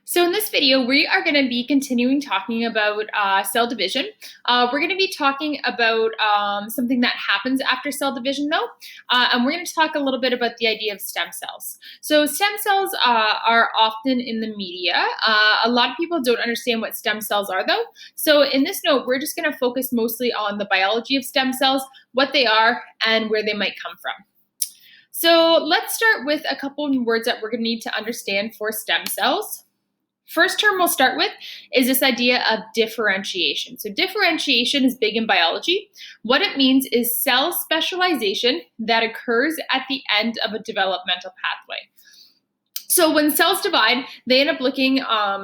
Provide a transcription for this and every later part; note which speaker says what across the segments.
Speaker 1: So in this video, we are going to be continuing talking about cell division. We're going to be talking about something that happens after cell division though, and we're going to talk a little bit about the idea of stem cells. So stem cells are often in the media. A lot of people don't understand what stem cells are though. So in this note, we're just going to focus mostly on the biology of stem cells, what they are, and where they might come from. So let's start with a couple of words that we're going to need to understand for stem cells. First term we'll start with is this idea of differentiation. So differentiation is big in biology. What it means is cell specialization that occurs at the end of a developmental pathway. So when cells divide, they end up looking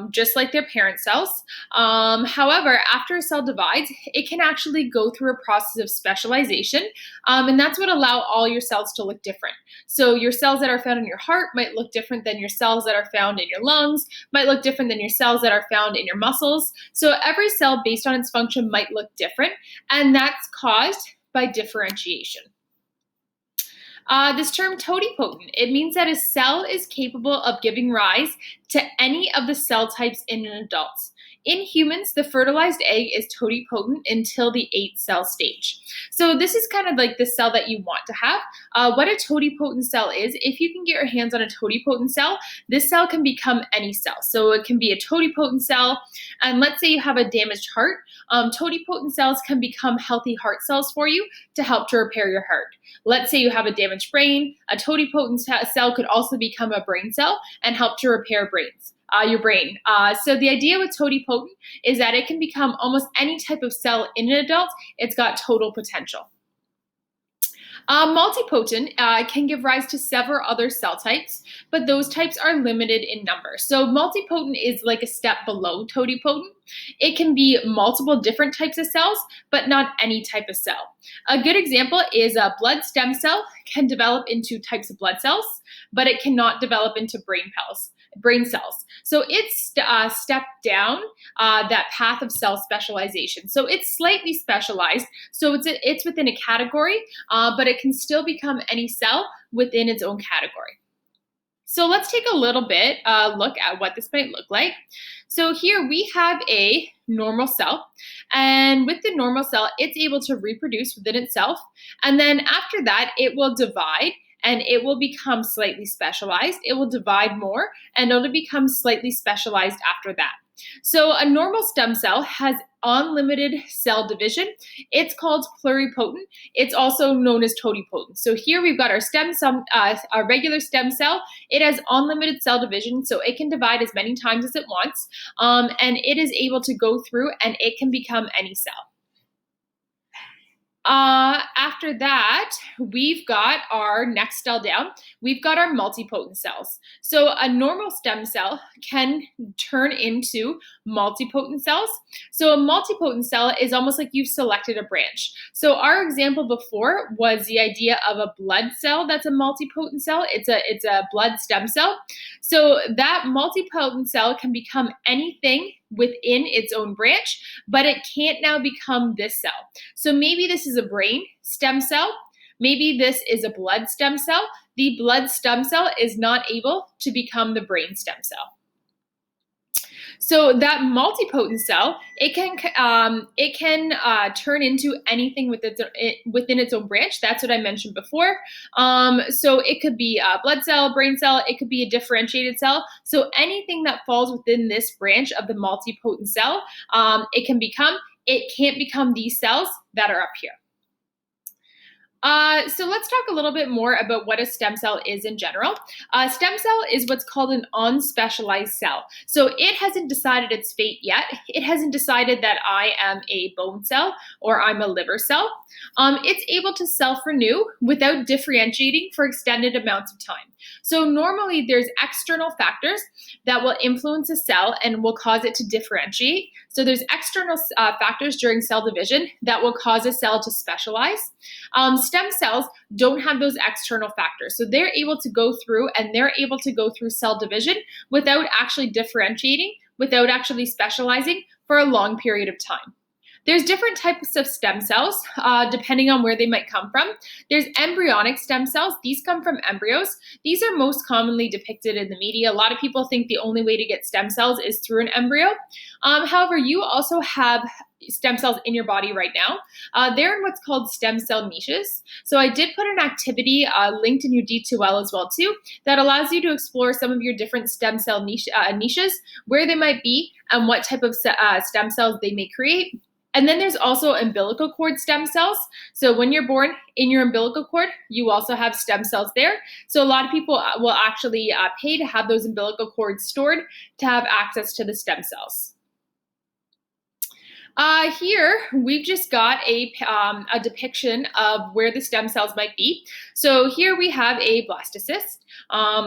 Speaker 1: just like their parent cells. However, after a cell divides, it can actually go through a process of specialization, and that's what allows all your cells to look different. So your cells that are found in your heart might look different than your cells that are found in your lungs, might look different than your cells that are found in your muscles. So every cell, based on its function, might look different, and that's caused by differentiation. This term totipotent, it means that a cell is capable of giving rise to any of the cell types in an adult. In humans, the fertilized egg is totipotent until the 8 cell stage. So this is kind of like the cell that you want to have. What a totipotent cell is, if you can get your hands on a totipotent cell, this cell can become any cell. So it can be a totipotent cell, and let's say you have a damaged heart, totipotent cells can become healthy heart cells for you to help to repair your heart. Let's say you have a damaged brain, a totipotent cell could also become a brain cell and help to repair your brain. So the idea with totipotent is that it can become almost any type of cell in an adult. It's got total potential. Multipotent can give rise to several other cell types, but those types are limited in number. So multipotent is like a step below totipotent. It can be multiple different types of cells, but not any type of cell. A good example is a blood stem cell can develop into types of blood cells, but it cannot develop into brain cells. So it's stepped down that path of cell specialization. So it's slightly specialized. So it's within a category, but it can still become any cell within its own category. So let's take a little bit look at what this might look like. So here we have a normal cell, and with the normal cell, it's able to reproduce within itself, and then after that, it will divide, and it will become slightly specialized. It will divide more, and it'll become slightly specialized after that. So a normal stem cell has unlimited cell division. It's called pluripotent. It's also known as totipotent. So here we've got our regular stem cell. It has unlimited cell division, so it can divide as many times as it wants, and it is able to go through, and it can become any cell. After that, we've got our next cell down. We've got our multipotent cells. So a normal stem cell can turn into multipotent cells. So a multipotent cell is almost like you've selected a branch. So our example before was the idea of a blood cell that's a multipotent cell. It's a blood stem cell. So that multipotent cell can become anything within its own branch, but it can't now become this cell. So maybe this is a brain stem cell. Maybe this is a blood stem cell. The blood stem cell is not able to become the brain stem cell. So that multipotent cell, it can turn into anything within its own branch. That's what I mentioned before. So it could be a blood cell, brain cell. It could be a differentiated cell. So anything that falls within this branch of the multipotent cell, it can become. It can't become these cells that are up here. So let's talk a little bit more about what a stem cell is in general. A stem cell is what's called an unspecialized cell. So it hasn't decided its fate yet. It hasn't decided that I am a bone cell or I'm a liver cell. It's able to self-renew without differentiating for extended amounts of time. So normally there's external factors that will influence a cell and will cause it to differentiate. So there's external factors during cell division that will cause a cell to specialize. Stem cells don't have those external factors. So they're able to go through cell division without actually differentiating, without actually specializing for a long period of time. There's different types of stem cells depending on where they might come from. There's embryonic stem cells. These come from embryos. These are most commonly depicted in the media. A lot of people think the only way to get stem cells is through an embryo. However, you also have stem cells in your body right now. They're in what's called stem cell niches. So I did put an activity linked in your D2L as well too that allows you to explore some of your different stem cell niches, where they might be and what type of stem cells they may create. And then there's also umbilical cord stem cells. So when you're born, in your umbilical cord, you also have stem cells there. So a lot of people will actually pay to have those umbilical cords stored to have access to the stem cells. Here, we've just got a depiction of where the stem cells might be. So here we have a blastocyst,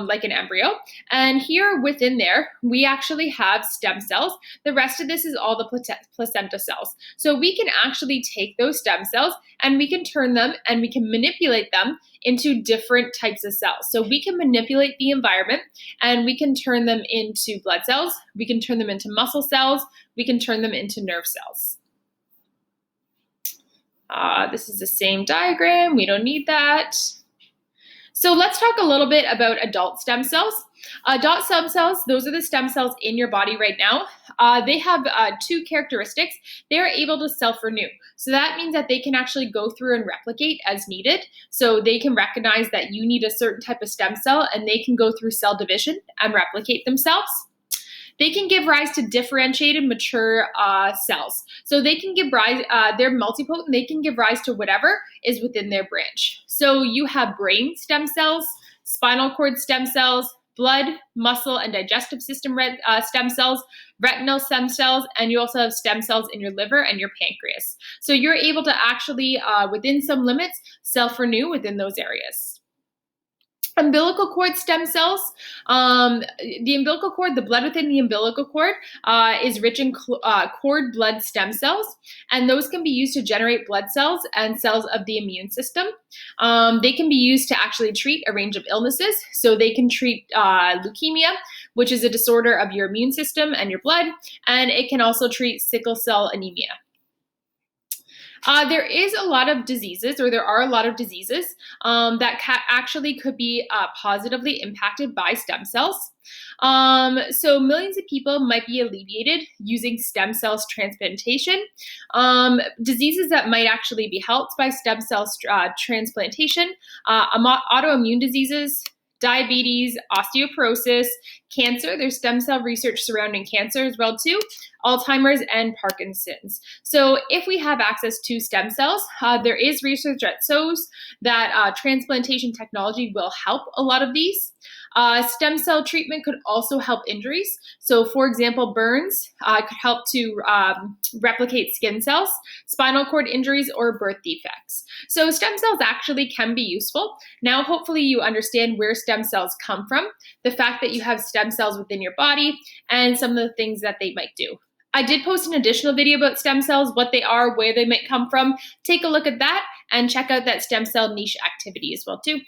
Speaker 1: like an embryo. And here within there, we actually have stem cells. The rest of this is all the placenta cells. So we can actually take those stem cells and we can turn them and we can manipulate them into different types of cells. So we can manipulate the environment and we can turn them into blood cells. We can turn them into muscle cells. We can turn them into nerve cells. This is the same diagram. We don't need that. So let's talk a little bit about adult stem cells. Adult stem cells, those are the stem cells in your body right now. They have two characteristics. They are able to self-renew. So that means that they can actually go through and replicate as needed. So they can recognize that you need a certain type of stem cell and they can go through cell division and replicate themselves. They can give rise to differentiated mature cells. So they can give rise, they're multipotent, they can give rise to whatever is within their branch. So you have brain stem cells, spinal cord stem cells, blood, muscle, and digestive system stem cells, retinal stem cells, and you also have stem cells in your liver and your pancreas. So you're able to actually, within some limits, self-renew within those areas. Umbilical cord stem cells, the umbilical cord, the blood within the umbilical cord is rich in cord blood stem cells, and those can be used to generate blood cells and cells of the immune system. They can be used to actually treat a range of illnesses. So they can treat leukemia, which is a disorder of your immune system and your blood, and it can also treat sickle cell anemia. There are a lot of diseases that actually could be positively impacted by stem cells. So millions of people might be alleviated using stem cells transplantation. Diseases that might actually be helped by stem cells transplantation, autoimmune diseases, diabetes, osteoporosis, cancer. There's stem cell research surrounding cancer as well too, Alzheimer's and Parkinson's. So if we have access to stem cells, there is research that shows that transplantation technology will help a lot of these. Stem cell treatment could also help injuries. So for example, burns could help to replicate skin cells, spinal cord injuries, or birth defects. So stem cells actually can be useful. Now, hopefully you understand where stem cells come from, the fact that you have stem cells within your body, and some of the things that they might do. I did post an additional video about stem cells, what they are, where they might come from. Take a look at that and check out that stem cell niche activity as well too.